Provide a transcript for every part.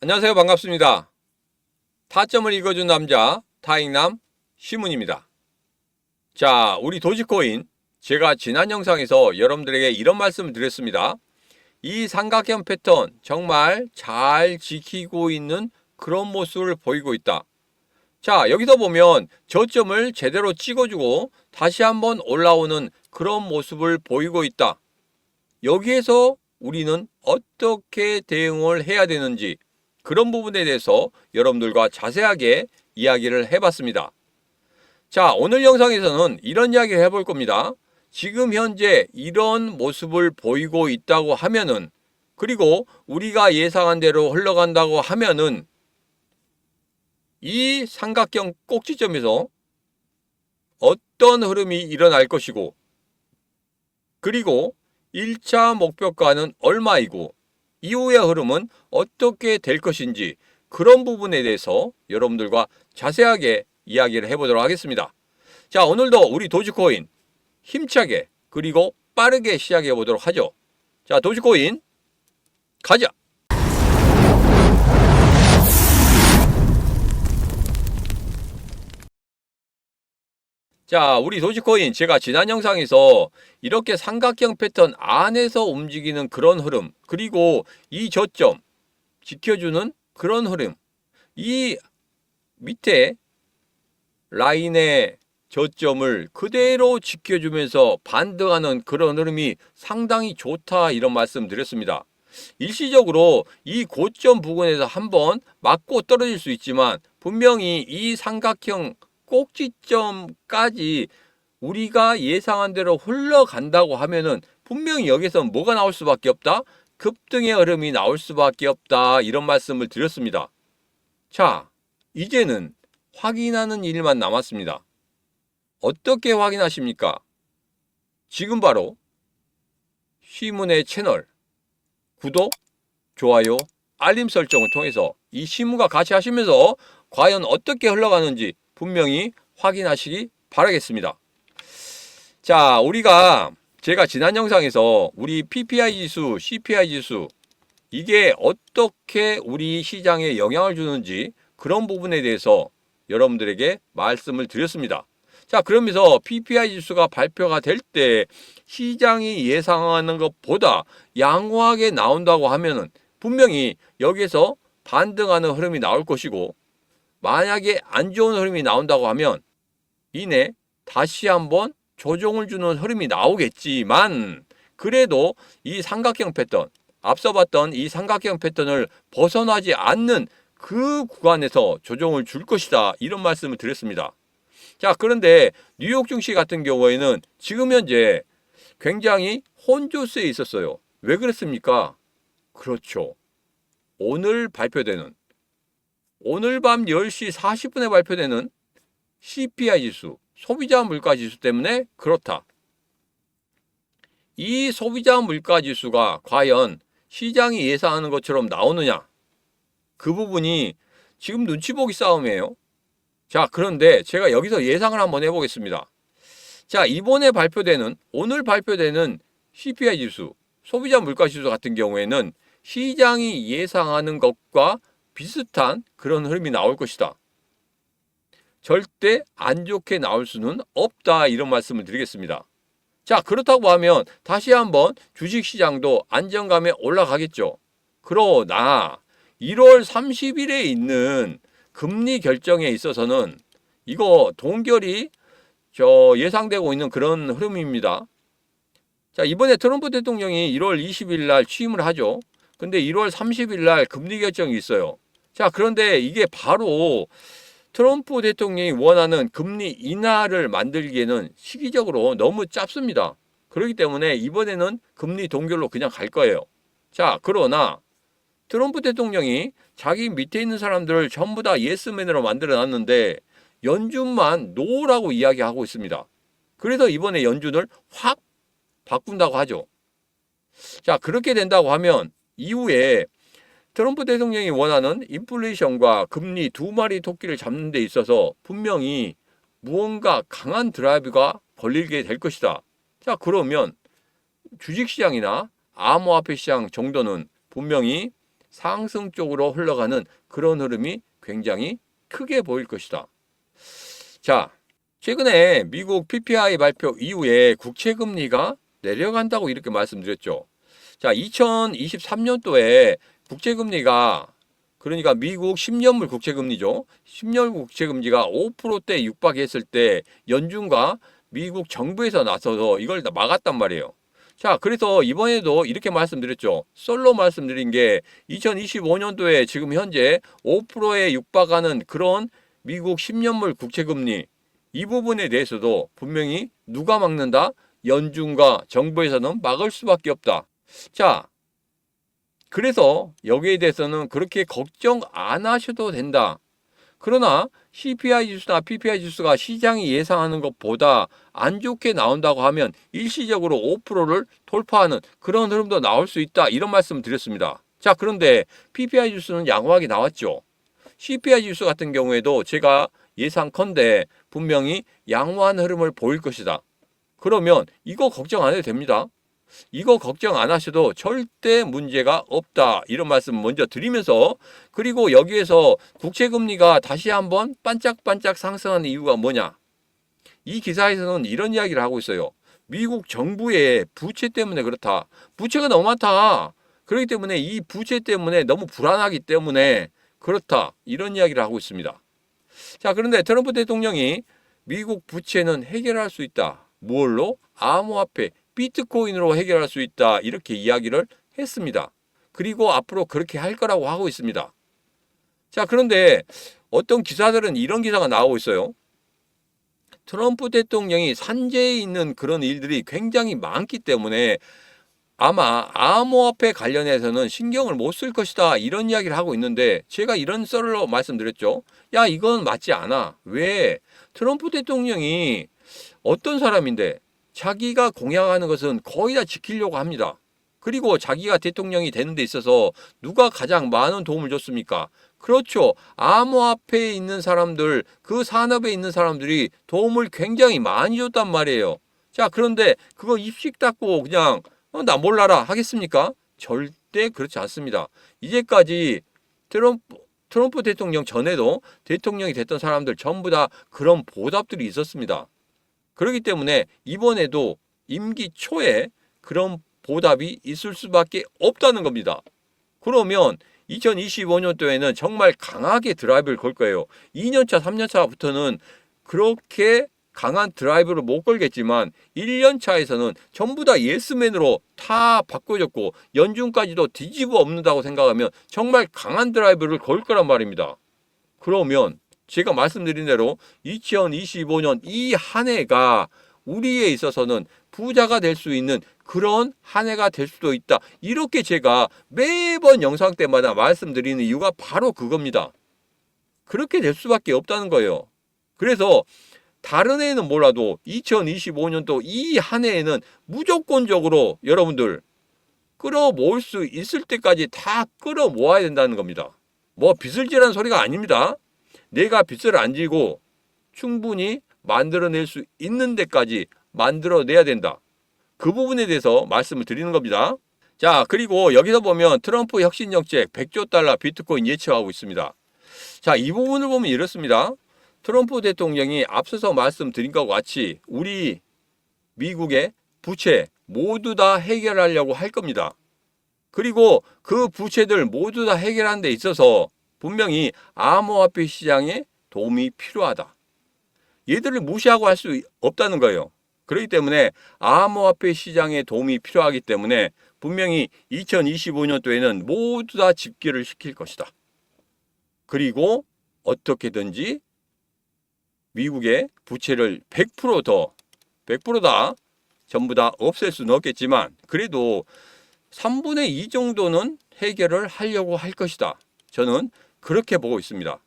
안녕하세요. 반갑습니다. 타점을 읽어준 남자 타익남 시문입니다. 자, 우리 도지코인, 제가 지난 영상에서 여러분들에게 이런 말씀을 드렸습니다. 이 삼각형 패턴 정말 잘 지키고 있는 그런 모습을 보이고 있다. 자, 여기서 보면 저점을 제대로 찍어주고 다시 한번 올라오는 그런 모습을 보이고 있다. 여기에서 우리는 어떻게 대응을 해야 되는지, 그런 부분에 대해서 여러분들과 자세하게 이야기를 해봤습니다. 자, 오늘 영상에서는 이런 이야기를 해볼 겁니다. 지금 현재 이런 모습을 보이고 있다고 하면은, 그리고 우리가 예상한 대로 흘러간다고 하면은 이 삼각형 꼭지점에서 어떤 흐름이 일어날 것이고, 그리고 1차 목표가는 얼마이고 이후의 흐름은 어떻게 될 것인지, 그런 부분에 대해서 여러분들과 자세하게 이야기를 해보도록 하겠습니다. 자, 오늘도 우리 도지코인 힘차게 그리고 빠르게 시작해 보도록 하죠. 자, 도지코인 가자. 자, 우리 도지코인, 제가 지난 영상에서 이렇게 삼각형 패턴 안에서 움직이는 그런 흐름, 그리고 이 저점 지켜주는 그런 흐름, 이 밑에 라인의 저점을 그대로 지켜주면서 반등하는 그런 흐름이 상당히 좋다, 이런 말씀 드렸습니다. 일시적으로 이 고점 부근에서 한번 맞고 떨어질 수 있지만, 분명히 이 삼각형 꼭지점까지 우리가 예상한 대로 흘러간다고 하면은 분명히 여기서 뭐가 나올 수밖에 없다? 급등의 흐름이 나올 수밖에 없다, 이런 말씀을 드렸습니다. 자, 이제는 확인하는 일만 남았습니다. 어떻게 확인하십니까? 지금 바로 시문의 채널 구독, 좋아요, 알림 설정을 통해서 이 시문과 같이 하시면서 과연 어떻게 흘러가는지 분명히 확인하시기 바라겠습니다. 자, 제가 지난 영상에서 우리 PPI 지수, CPI 지수, 이게 어떻게 우리 시장에 영향을 주는지, 그런 부분에 대해서 여러분들에게 말씀을 드렸습니다. 자, 그러면서 PPI 지수가 발표가 될 때 시장이 예상하는 것보다 양호하게 나온다고 하면은 분명히 여기에서 반등하는 흐름이 나올 것이고, 만약에 안 좋은 흐름이 나온다고 하면 이내 다시 한번 조정을 주는 흐름이 나오겠지만, 그래도 이 삼각형 패턴, 앞서 봤던 이 삼각형 패턴을 벗어나지 않는 그 구간에서 조정을 줄 것이다, 이런 말씀을 드렸습니다. 자, 그런데 뉴욕 증시 같은 경우에는 지금 현재 굉장히 혼조세에 있었어요. 왜 그랬습니까? 그렇죠. 오늘 밤 10시 40분에 발표되는 CPI 지수, 소비자 물가 지수 때문에 그렇다. 이 소비자 물가 지수가 과연 시장이 예상하는 것처럼 나오느냐? 그 부분이 지금 눈치 보기 싸움이에요. 자, 그런데 제가 여기서 예상을 한번 해보겠습니다. 자, 오늘 발표되는 CPI 지수, 소비자 물가 지수 같은 경우에는 시장이 예상하는 것과 비슷한 그런 흐름이 나올 것이다. 절대 안 좋게 나올 수는 없다, 이런 말씀을 드리겠습니다. 자, 그렇다고 하면 다시 한번 주식시장도 안정감에 올라가겠죠. 그러나 1월 30일에 있는 금리 결정에 있어서는 이거 동결이 예상되고 있는 그런 흐름입니다. 자, 이번에 트럼프 대통령이 1월 20일 날 취임을 하죠. 근데 1월 30일 날 금리 결정이 있어요. 자, 그런데 이게 바로 트럼프 대통령이 원하는 금리 인하를 만들기에는 시기적으로 너무 짧습니다. 그렇기 때문에 이번에는 금리 동결로 그냥 갈 거예요. 자, 그러나 트럼프 대통령이 자기 밑에 있는 사람들을 전부 다 예스맨으로 만들어 놨는데 연준만 노라고 이야기하고 있습니다. 그래서 이번에 연준을 확 바꾼다고 하죠. 자, 그렇게 된다고 하면 이후에 트럼프 대통령이 원하는 인플레이션과 금리 두 마리 토끼를 잡는 데 있어서 분명히 무언가 강한 드라이브가 걸리게 될 것이다. 자, 그러면 주식시장이나 암호화폐 시장 정도는 분명히 상승 쪽으로 흘러가는 그런 흐름이 굉장히 크게 보일 것이다. 자, 최근에 미국 PPI 발표 이후에 국채금리가 내려간다고 이렇게 말씀드렸죠. 자, 2023년도에 국채금리가 그러니까 미국 10년물 국채금리죠. 10년 국채금리가 5%대 육박했을 때 연준과 미국 정부에서 나서서 이걸 다 막았단 말이에요. 자, 그래서 이번에도 이렇게 말씀드렸죠. 썰로 말씀드린 게 2025년도에 지금 현재 5%에 육박하는 그런 미국 10년물 국채금리 이 부분에 대해서도 분명히 누가 막는다? 연준과 정부에서는 막을 수밖에 없다. 자, 그래서 여기에 대해서는 그렇게 걱정 안 하셔도 된다. 그러나 CPI 지수나 PPI 지수가 시장이 예상하는 것보다 안 좋게 나온다고 하면 일시적으로 5%를 돌파하는 그런 흐름도 나올 수 있다. 이런 말씀을 드렸습니다. 자, 그런데 PPI 지수는 양호하게 나왔죠. CPI 지수 같은 경우에도 제가 예상컨대 분명히 양호한 흐름을 보일 것이다. 그러면 이거 걱정 안 해도 됩니다. 이거 걱정 안 하셔도 절대 문제가 없다. 이런 말씀 먼저 드리면서 그리고 여기에서 국채금리가 다시 한번 반짝반짝 상승하는 이유가 뭐냐? 이 기사에서는 이런 이야기를 하고 있어요. 미국 정부의 부채 때문에 그렇다. 부채가 너무 많다. 그렇기 때문에 이 부채 때문에 너무 불안하기 때문에 그렇다. 이런 이야기를 하고 있습니다. 자, 그런데 트럼프 대통령이 미국 부채는 해결할 수 있다. 뭘로? 암호화폐, 비트코인으로 해결할 수 있다. 이렇게 이야기를 했습니다. 그리고 앞으로 그렇게 할 거라고 하고 있습니다. 자, 그런데 어떤 기사들은 이런 기사가 나오고 있어요. 트럼프 대통령이 산재에 있는 그런 일들이 굉장히 많기 때문에 아마 암호화폐 관련해서는 신경을 못 쓸 것이다. 이런 이야기를 하고 있는데 제가 이런 썰로 말씀드렸죠. 야, 이건 맞지 않아. 왜? 트럼프 대통령이 어떤 사람인데 자기가 공약하는 것은 거의 다 지키려고 합니다. 그리고 자기가 대통령이 되는 데 있어서 누가 가장 많은 도움을 줬습니까? 그렇죠. 암호화폐에 있는 사람들, 그 산업에 있는 사람들이 도움을 굉장히 많이 줬단 말이에요. 자, 그런데 그거 입식 닫고 그냥 나 몰라라 하겠습니까? 절대 그렇지 않습니다. 이제까지 트럼프 대통령 전에도 대통령이 됐던 사람들 전부 다 그런 보답들이 있었습니다. 그렇기 때문에 이번에도 임기 초에 그런 보답이 있을 수밖에 없다는 겁니다. 그러면 2025년도에는 정말 강하게 드라이브를 걸 거예요. 2년차, 3년차부터는 그렇게 강한 드라이브를 못 걸겠지만 1년차에서는 전부 다 예스맨으로 다 바꿔줬고 연준까지도 뒤집어 엎는다고 생각하면 정말 강한 드라이브를 걸 거란 말입니다. 그러면 제가 말씀드린 대로 2025년 이 한 해가 우리에 있어서는 부자가 될 수 있는 그런 한 해가 될 수도 있다. 이렇게 제가 매번 영상 때마다 말씀드리는 이유가 바로 그겁니다. 그렇게 될 수밖에 없다는 거예요. 그래서 다른 해는 몰라도 2025년도 이 한 해에는 무조건적으로 여러분들 끌어모을 수 있을 때까지 다 끌어모아야 된다는 겁니다. 뭐 빚을 지라는 소리가 아닙니다. 내가 빚을 안 지고 충분히 만들어낼 수 있는 데까지 만들어내야 된다. 그 부분에 대해서 말씀을 드리는 겁니다. 자, 그리고 여기서 보면 트럼프 혁신정책 100조 달러 비트코인 예측하고 있습니다. 자, 이 부분을 보면 이렇습니다. 트럼프 대통령이 앞서서 말씀드린 것과 같이 우리 미국의 부채 모두 다 해결하려고 할 겁니다. 그리고 그 부채들 모두 다 해결하는 데 있어서 분명히 암호화폐 시장에 도움이 필요하다. 얘들을 무시하고 할 수 없다는 거예요. 그렇기 때문에 암호화폐 시장에 도움이 필요하기 때문에 분명히 2025년도에는 모두 다 집계를 시킬 것이다. 그리고 어떻게든지 미국의 부채를 100%다 전부 다 없앨 수는 없겠지만 그래도 3분의 2 정도는 해결을 하려고 할 것이다. 저는 그렇게 보고 있습니다.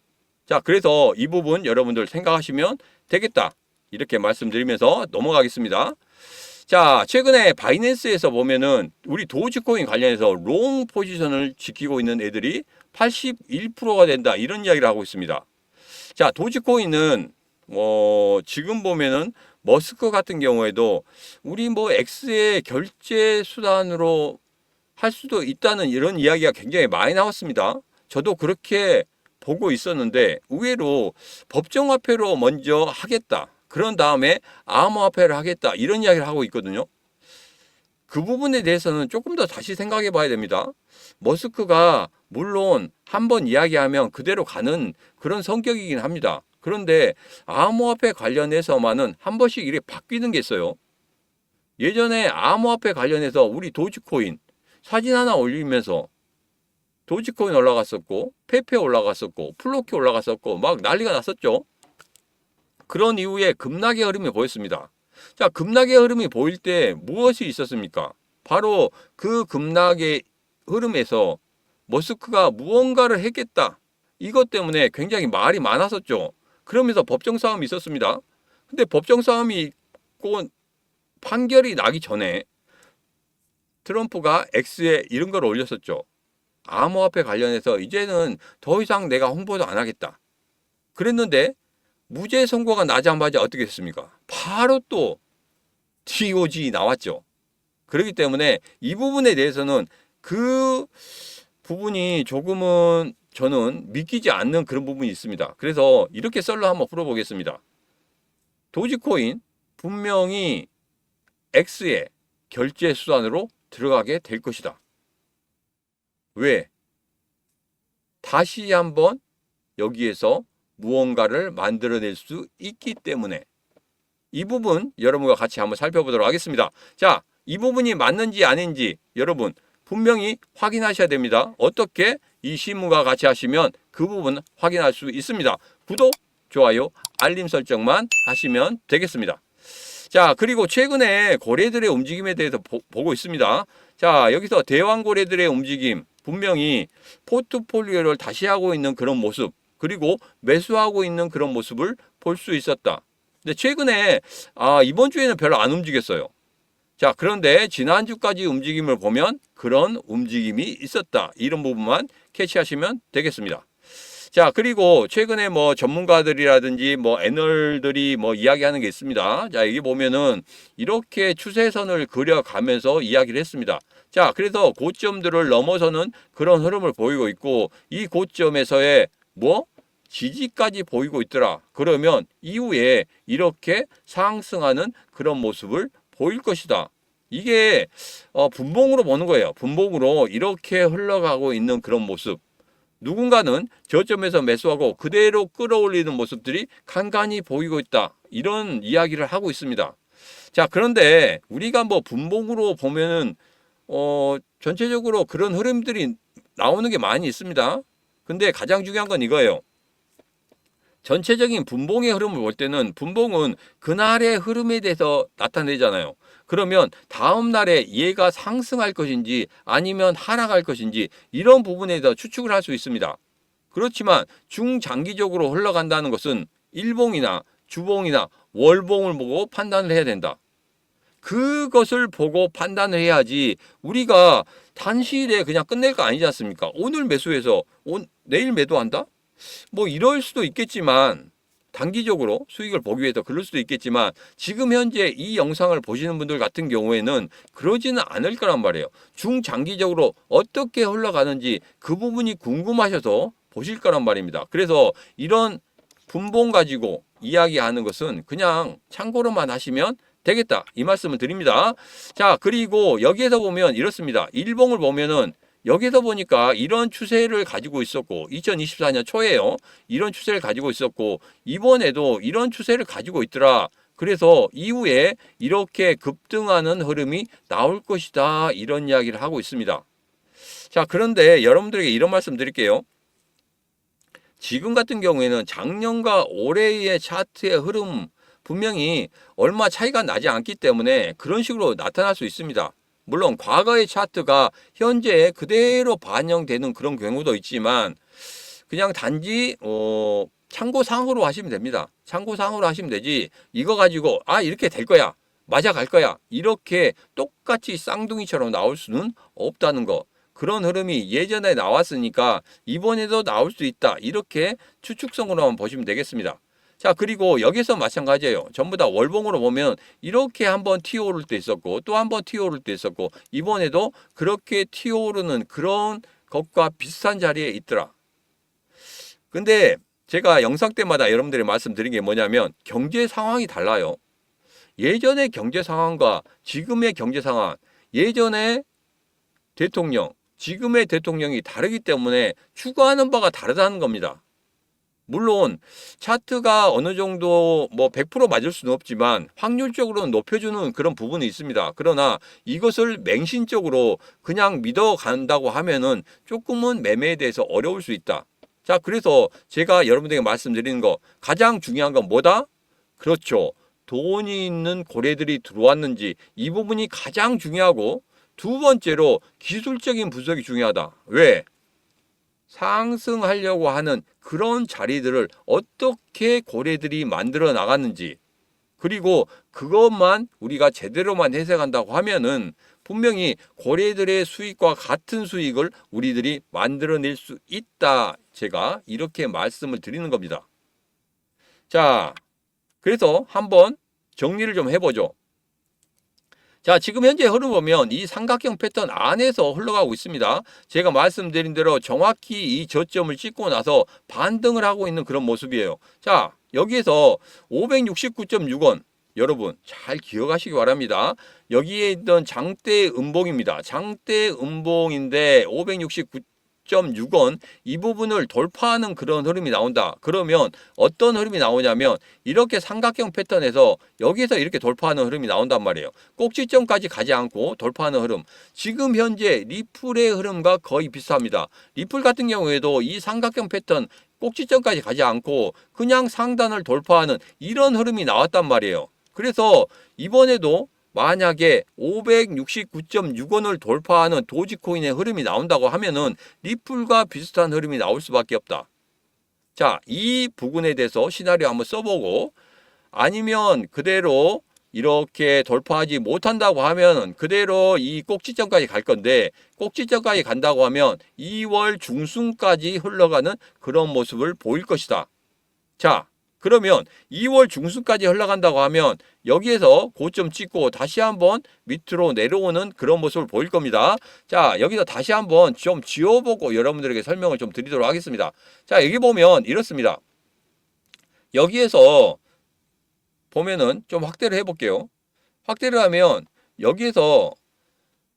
자, 그래서 이 부분 여러분들 생각하시면 되겠다. 이렇게 말씀드리면서 넘어가겠습니다. 자, 최근에 바이낸스에서 보면은 우리 도지코인 관련해서 롱 포지션을 지키고 있는 애들이 81%가 된다. 이런 이야기를 하고 있습니다. 자, 도지코인은 지금 보면은 머스크 같은 경우에도 우리 X의 결제 수단으로 할 수도 있다는 이런 이야기가 굉장히 많이 나왔습니다. 저도 그렇게 보고 있었는데 의외로 법정화폐로 먼저 하겠다. 그런 다음에 암호화폐를 하겠다. 이런 이야기를 하고 있거든요. 그 부분에 대해서는 조금 더 다시 생각해 봐야 됩니다. 머스크가 물론 한번 이야기하면 그대로 가는 그런 성격이긴 합니다. 그런데 암호화폐 관련해서만은 한 번씩 이렇게 바뀌는 게 있어요. 예전에 암호화폐 관련해서 우리 도지코인 사진 하나 올리면서 도지코인 올라갔었고 페페 올라갔었고 플로키 올라갔었고 막 난리가 났었죠. 그런 이후에 급락의 흐름이 보였습니다. 자, 급락의 흐름이 보일 때 무엇이 있었습니까? 바로 그 급락의 흐름에서 머스크가 무언가를 했겠다. 이것 때문에 굉장히 말이 많았었죠. 그러면서 법정 싸움이 있었습니다. 근데 법정 싸움이 있고 판결이 나기 전에 트럼프가 X에 이런 걸 올렸었죠. 암호화폐 관련해서 이제는 더 이상 내가 홍보도 안 하겠다. 그랬는데 무죄 선고가 나자마자 어떻게 됐습니까? 바로 또 DOJ 나왔죠. 그렇기 때문에 이 부분에 대해서는 그 부분이 조금은 저는 믿기지 않는 그런 부분이 있습니다. 그래서 이렇게 썰로 한번 풀어보겠습니다. 도지코인 분명히 X의 결제 수단으로 들어가게 될 것이다. 왜? 다시 한번 여기에서 무언가를 만들어낼 수 있기 때문에 이 부분 여러분과 같이 한번 살펴보도록 하겠습니다. 자, 이 부분이 맞는지 아닌지 여러분 분명히 확인하셔야 됩니다. 어떻게? 이 신문과 같이 하시면 그 부분 확인할 수 있습니다. 구독, 좋아요, 알림 설정만 하시면 되겠습니다. 자, 그리고 최근에 고래들의 움직임에 대해서 보고 있습니다. 자, 여기서 대왕고래들의 움직임 분명히 포트폴리오를 다시 하고 있는 그런 모습 그리고 매수하고 있는 그런 모습을 볼 수 있었다. 근데 최근에 이번 주에는 별로 안 움직였어요. 자, 그런데 지난주까지 움직임을 보면 그런 움직임이 있었다. 이런 부분만 캐치하시면 되겠습니다. 자, 그리고 최근에 뭐 전문가들이라든지 뭐 애널들이 뭐 이야기하는 게 있습니다. 자, 여기 보면은 이렇게 추세선을 그려가면서 이야기를 했습니다. 자, 그래서 고점들을 넘어서는 그런 흐름을 보이고 있고 이 고점에서의 뭐 지지까지 보이고 있더라. 그러면 이후에 이렇게 상승하는 그런 모습을 보일 것이다. 이게 분봉으로 보는 거예요. 분봉으로 이렇게 흘러가고 있는 그런 모습. 누군가는 저점에서 매수하고 그대로 끌어올리는 모습들이 간간히 보이고 있다. 이런 이야기를 하고 있습니다. 자, 그런데 우리가 뭐 분봉으로 보면은 전체적으로 그런 흐름들이 나오는 게 많이 있습니다. 근데 가장 중요한 건 이거예요. 전체적인 분봉의 흐름을 볼 때는 분봉은 그날의 흐름에 대해서 나타내잖아요. 그러면 다음 날에 얘가 상승할 것인지 아니면 하락할 것인지 이런 부분에 대해서 추측을 할 수 있습니다. 그렇지만 중장기적으로 흘러간다는 것은 일봉이나 주봉이나 월봉을 보고 판단을 해야 된다. 그것을 보고 판단을 해야지 우리가 단시일에 그냥 끝낼 거 아니지 않습니까? 오늘 매수해서 내일 매도한다? 뭐 이럴 수도 있겠지만 단기적으로 수익을 보기 위해서 그럴 수도 있겠지만 지금 현재 이 영상을 보시는 분들 같은 경우에는 그러지는 않을 거란 말이에요. 중장기적으로 어떻게 흘러가는지 그 부분이 궁금하셔서 보실 거란 말입니다. 그래서 이런 분봉 가지고 이야기하는 것은 그냥 참고로만 하시면 되겠다. 이 말씀을 드립니다. 자, 그리고 여기에서 보면 이렇습니다. 일봉을 보면은 여기서 보니까 이런 추세를 가지고 있었고 2024년 초에요. 이런 추세를 가지고 있었고 이번에도 이런 추세를 가지고 있더라. 그래서 이후에 이렇게 급등하는 흐름이 나올 것이다. 이런 이야기를 하고 있습니다. 자, 그런데 여러분들에게 이런 말씀 드릴게요. 지금 같은 경우에는 작년과 올해의 차트의 흐름 분명히 얼마 차이가 나지 않기 때문에 그런 식으로 나타날 수 있습니다. 물론 과거의 차트가 현재에 그대로 반영되는 그런 경우도 있지만 그냥 단지 참고사항으로 하시면 됩니다. 참고사항으로 하시면 되지 이거 가지고 이렇게 될 거야 맞아갈 거야 이렇게 똑같이 쌍둥이처럼 나올 수는 없다는 거. 그런 흐름이 예전에 나왔으니까 이번에도 나올 수 있다 이렇게 추측성으로만 보시면 되겠습니다. 자, 그리고 여기서 마찬가지예요. 전부 다 월봉으로 보면 이렇게 한번 튀어오를 때 있었고 또 한번 튀어오를 때 있었고 이번에도 그렇게 튀어오르는 그런 것과 비슷한 자리에 있더라. 근데 제가 영상 때마다 여러분들이 말씀드린 게 뭐냐면 경제 상황이 달라요. 예전의 경제 상황과 지금의 경제 상황, 예전의 대통령, 지금의 대통령이 다르기 때문에 추구하는 바가 다르다는 겁니다. 물론 차트가 어느 정도 뭐 100% 맞을 수는 없지만 확률적으로는 높여주는 그런 부분이 있습니다. 그러나 이것을 맹신적으로 그냥 믿어간다고 하면은 조금은 매매에 대해서 어려울 수 있다. 자, 그래서 제가 여러분들에게 말씀드리는 거 가장 중요한 건 뭐다? 그렇죠. 돈이 있는 고래들이 들어왔는지 이 부분이 가장 중요하고 두 번째로 기술적인 분석이 중요하다. 왜? 상승하려고 하는 그런 자리들을 어떻게 고래들이 만들어 나갔는지 그리고 그것만 우리가 제대로만 해석한다고 하면은 분명히 고래들의 수익과 같은 수익을 우리들이 만들어낼 수 있다. 제가 이렇게 말씀을 드리는 겁니다. 자, 그래서 한번 정리를 좀 해보죠. 자, 지금 현재 흐름 보면 이 삼각형 패턴 안에서 흘러가고 있습니다. 제가 말씀드린 대로 정확히 이 저점을 찍고 나서 반등을 하고 있는 그런 모습이에요. 자, 여기에서 569.6원 여러분 잘 기억하시기 바랍니다. 여기에 있던 장대 음봉입니다. 장대 음봉인데 569.6원 이 부분을 돌파하는 그런 흐름이 나온다. 그러면 어떤 흐름이 나오냐면 이렇게 삼각형 패턴에서 여기서 이렇게 돌파하는 흐름이 나온단 말이에요. 꼭지점까지 가지 않고 돌파하는 흐름. 지금 현재 리플의 흐름과 거의 비슷합니다. 리플 같은 경우에도 이 삼각형 패턴 꼭지점까지 가지 않고 그냥 상단을 돌파하는 이런 흐름이 나왔단 말이에요. 그래서 이번에도 만약에 569.6원을 돌파하는 도지코인의 흐름이 나온다고 하면은 리플과 비슷한 흐름이 나올 수밖에 없다. 자, 이 부분에 대해서 시나리오 한번 써보고 아니면 그대로 이렇게 돌파하지 못한다고 하면 그대로 이 꼭지점까지 갈 건데 꼭지점까지 간다고 하면 2월 중순까지 흘러가는 그런 모습을 보일 것이다. 자, 그러면 2월 중순까지 흘러간다고 하면 여기에서 고점 찍고 다시 한번 밑으로 내려오는 그런 모습을 보일 겁니다. 자, 여기서 다시 한번 좀 지워보고 여러분들에게 설명을 좀 드리도록 하겠습니다. 자, 여기 보면 이렇습니다. 여기에서 보면은 좀 확대를 해볼게요. 확대를 하면 여기에서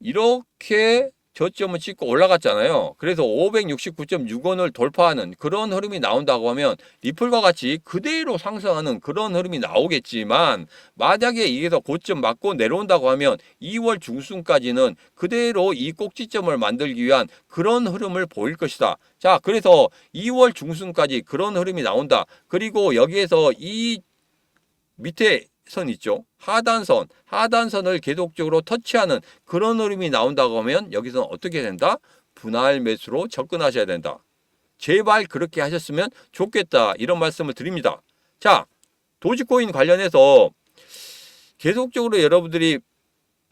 이렇게 저점을 찍고 올라갔잖아요. 그래서 569.6원을 돌파하는 그런 흐름이 나온다고 하면 리플과 같이 그대로 상승하는 그런 흐름이 나오겠지만 만약에 이게서 고점 맞고 내려온다고 하면 2월 중순까지는 그대로 이 꼭지점을 만들기 위한 그런 흐름을 보일 것이다. 자, 그래서 2월 중순까지 그런 흐름이 나온다. 그리고 여기에서 이 밑에 선 있죠. 하단선을 계속적으로 터치하는 그런 흐름이 나온다고 하면 여기서는 어떻게 된다? 분할 매수로 접근하셔야 된다. 제발 그렇게 하셨으면 좋겠다. 이런 말씀을 드립니다. 자, 도지코인 관련해서 계속적으로 여러분들이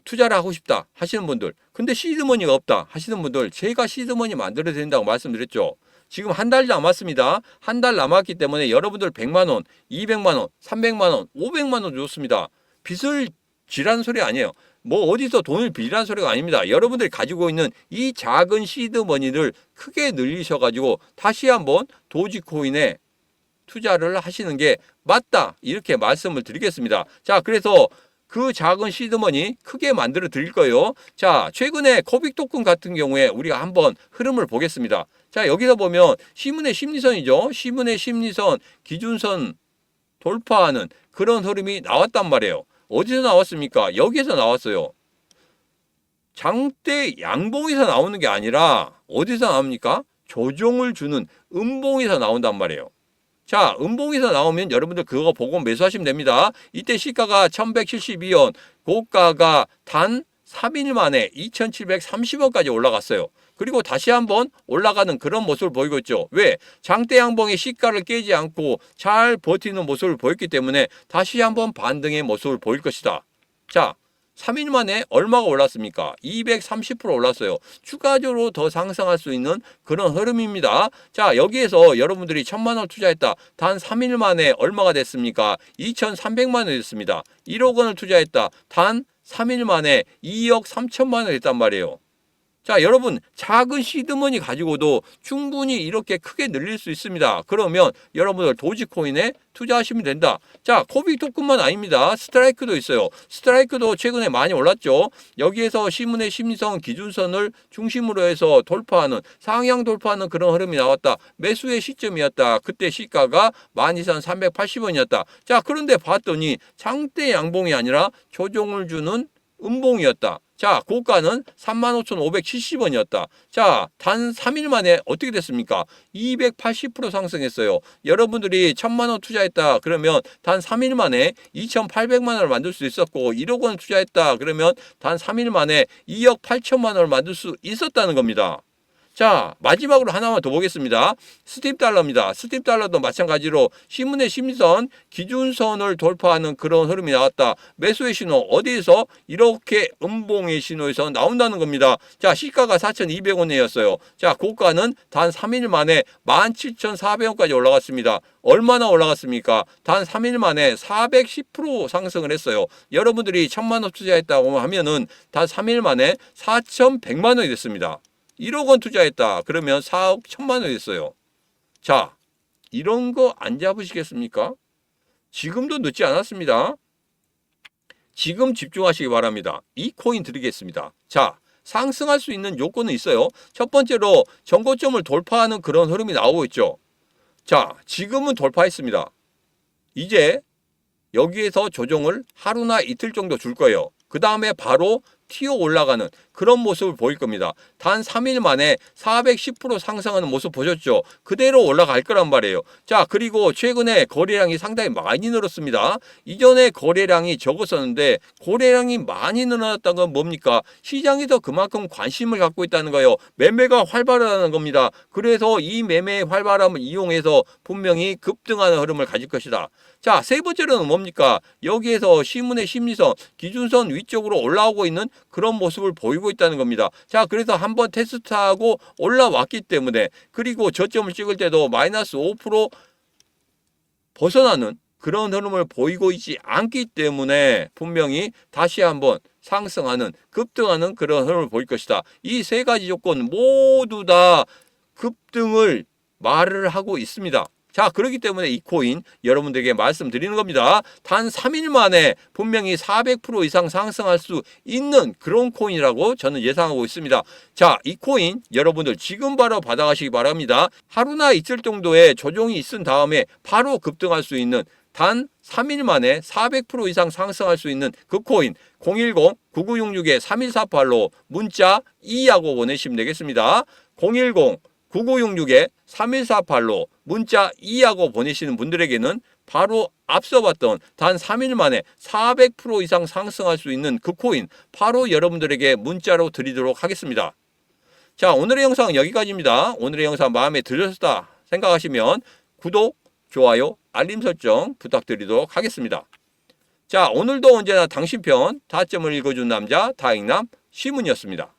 투자를 하고 싶다 하시는 분들, 근데 시드머니가 없다 하시는 분들, 제가 시드머니 만들어야 된다고 말씀드렸죠. 지금 한 달 남았습니다. 한 달 남았기 때문에 여러분들 100만원, 200만원, 300만원, 500만원 줬습니다. 빚을 지란 소리 아니에요. 뭐 어디서 돈을 빌리란 소리가 아닙니다. 여러분들이 가지고 있는 이 작은 시드머니를 크게 늘리셔가지고 다시 한번 도지코인에 투자를 하시는 게 맞다. 이렇게 말씀을 드리겠습니다. 자, 그래서 그 작은 시드머니 크게 만들어 드릴 거예요. 자, 최근에 코빅 토큰 같은 경우에 우리가 한번 흐름을 보겠습니다. 자, 여기서 보면 시문의 심리선이죠. 시문의 심리선, 기준선 돌파하는 그런 흐름이 나왔단 말이에요. 어디서 나왔습니까? 여기에서 나왔어요. 장대 양봉에서 나오는 게 아니라 어디서 나옵니까? 조정을 주는 음봉에서 나온단 말이에요. 자, 음봉에서 나오면 여러분들 그거 보고 매수하시면 됩니다. 이때 시가가 1172원, 고가가 단 3일 만에 2730원까지 올라갔어요. 그리고 다시 한번 올라가는 그런 모습을 보이고 있죠. 왜? 장대 양봉의 시가를 깨지 않고 잘 버티는 모습을 보였기 때문에 다시 한번 반등의 모습을 보일 것이다. 자, 3일 만에 얼마가 올랐습니까? 230% 올랐어요. 추가적으로 더 상승할 수 있는 그런 흐름입니다. 자, 여기에서 여러분들이 1,000만 원 투자했다. 단 3일 만에 얼마가 됐습니까? 2,300만 원이 됐습니다. 1억 원을 투자했다. 단 3일 만에 2억 3천만 원이 됐단 말이에요. 자, 여러분, 작은 시드머니 가지고도 충분히 이렇게 크게 늘릴 수 있습니다. 그러면 여러분들 도지코인에 투자하시면 된다. 자, 코비 토큰만 아닙니다. 스트라이크도 있어요. 스트라이크도 최근에 많이 올랐죠. 여기에서 시문의 심리선 기준선을 중심으로 해서 돌파하는, 상향 돌파하는 그런 흐름이 나왔다. 매수의 시점이었다. 그때 시가가 12,380원이었다. 자, 그런데 봤더니 장대 양봉이 아니라 조정을 주는 음봉이었다. 자, 고가는 35,570원이었다. 자, 단 3일 만에 어떻게 됐습니까? 280% 상승했어요. 여러분들이 1,000만 원 투자했다. 그러면 단 3일 만에 2,800만 원을 만들 수 있었고 1억 원 투자했다. 그러면 단 3일 만에 2억 8천만 원을 만들 수 있었다는 겁니다. 자, 마지막으로 하나만 더 보겠습니다. 스팀 달러입니다. 스팀 달러도 마찬가지로 시문의 심리선 기준선을 돌파하는 그런 흐름이 나왔다. 매수의 신호 어디에서 이렇게 음봉의 신호에서 나온다는 겁니다. 자, 시가가 4,200원이었어요. 자, 고가는 단 3일 만에 17,400원까지 올라갔습니다. 얼마나 올라갔습니까? 단 3일 만에 410% 상승을 했어요. 여러분들이 1,000만 원 투자했다고 하면은 단 3일 만에 4,100만 원이 됐습니다. 1억 원 투자했다. 그러면 4억 1천만 원이 됐어요. 자, 이런 거 안 잡으시겠습니까? 지금도 늦지 않았습니다. 지금 집중하시기 바랍니다. 이 코인 드리겠습니다. 자, 상승할 수 있는 요건은 있어요. 첫 번째로 전고점을 돌파하는 그런 흐름이 나오고 있죠. 자, 지금은 돌파했습니다. 이제 여기에서 조정을 하루나 이틀 정도 줄 거예요. 그 다음에 바로 튀어 올라가는 그런 모습을 보일 겁니다. 단 3일 만에 410% 상승하는 모습 보셨죠? 그대로 올라갈 거란 말이에요. 자, 그리고 최근에 거래량이 상당히 많이 늘었습니다. 이전에 거래량이 적었었는데 거래량이 많이 늘어났다는 건 뭡니까? 시장이 더 그만큼 관심을 갖고 있다는 거예요. 매매가 활발하다는 겁니다. 그래서 이 매매의 활발함을 이용해서 분명히 급등하는 흐름을 가질 것이다. 자, 세 번째로는 뭡니까? 여기에서 시문의 심리선, 기준선 위쪽으로 올라오고 있는 그런 모습을 보이고 있다는 겁니다. 자, 그래서 한번 테스트하고 올라왔기 때문에, 그리고 저점을 찍을 때도 마이너스 5% 벗어나는 그런 흐름을 보이고 있지 않기 때문에 분명히 다시 한번 상승하는, 급등하는 그런 흐름을 보일 것이다. 이 세 가지 조건 모두 다 급등을 말을 하고 있습니다. 자, 그렇기 때문에 이 코인 여러분들에게 말씀드리는 겁니다. 단 3일 만에 분명히 400% 이상 상승할 수 있는 그런 코인이라고 저는 예상하고 있습니다. 자, 이 코인 여러분들 지금 바로 받아가시기 바랍니다. 하루나 이틀 정도의 조정이 있은 다음에 바로 급등할 수 있는, 단 3일 만에 400% 이상 상승할 수 있는 그 코인 010-9966-3148로 문자 2하고 보내시면 되겠습니다. 010-9966-3148로 문자 2하고 보내시는 분들에게는 바로 앞서 봤던 단 3일 만에 400% 이상 상승할 수 있는 그 코인 바로 여러분들에게 문자로 드리도록 하겠습니다. 자, 오늘의 영상 여기까지입니다. 오늘의 영상 마음에 들으셨다 생각하시면 구독, 좋아요, 알림 설정 부탁드리도록 하겠습니다. 자, 오늘도 언제나 당신 편, 타점을 읽어준 남자 다익남 시문이었습니다.